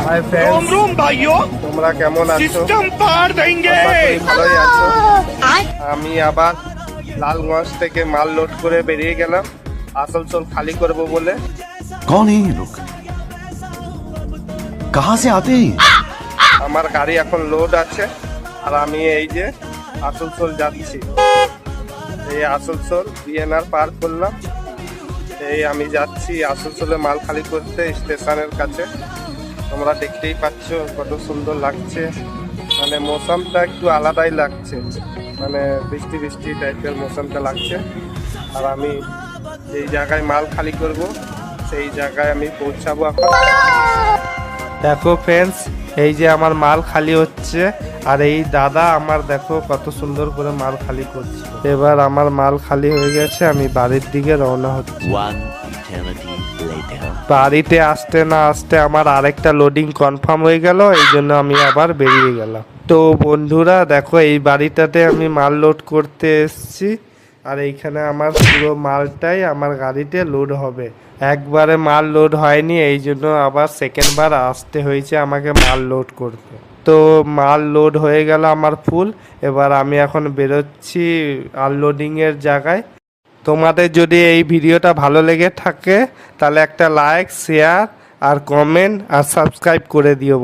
Hi friends, তোমরা কেমন আছো? ভালোই আছো। আমি আবার লালগঞ্জ থেকে মাল লোড করে বেরিয়ে গেলাম আসানসোল খালি করব বলে। कौन है ये लोग? कहाँ से आते हैं? আমার গাড়ি এখন লোড আছে আর আমি এই যে আসানসোল যাচ্ছি। এই আসানসোল বিএনআর পার করলাম। এই আমি যাচ্ছি আসানসোলে মাল খালি করতে স্টেশনের কাছে। তোমরা দেখতেই পাচ্ছ কত সুন্দর লাগছে, মানে মৌসুমটা একটু আলাদাই লাগছে, মানে বৃষ্টি বৃষ্টি টাইপের মৌসুমটা লাগছে। আর আমি যেই জায়গায় মাল খালি করব সেই জায়গায় আমি পৌঁছাবো এখন। দেখো ফ্রেন্ডস, এই যে আমার মাল খালি হচ্ছে আর এই দাদা আমার দেখো কত সুন্দর করে মাল খালি করছে। এবার আমার মাল খালি হয়ে গেছে, আমি বাড়ির দিকে রওনা হচ্ছি। বাড়িতে আসতে না আসতে আমার আরেকটা লোডিং কনফার্ম হয়ে গেল, এই জন্য আমি আবার বেরিয়ে গেলাম। তো বন্ধুরা দেখো, এই বাড়িটাতে আমি মাল লোড করতে এসেছি আর এইখানে আমার পুরো মালটাই আমার গাড়িতে লোড হবে। একবারে মাল লোড হয়নি, এই জন্য আবার সেকেন্ড বার আসতে হয়েছে আমাকে মাল লোড করতে। তো মাল লোড হয়ে গেল আমার ফুল। এবার আমি এখন বেরোচ্ছি আনলোডিংয়ের জায়গায়। তোমাদের যদি এই ভিডিওটা ভালো লেগে থাকে তাহলে একটা লাইক, শেয়ার আর কমেন্ট আর সাবস্ক্রাইব করে দিও।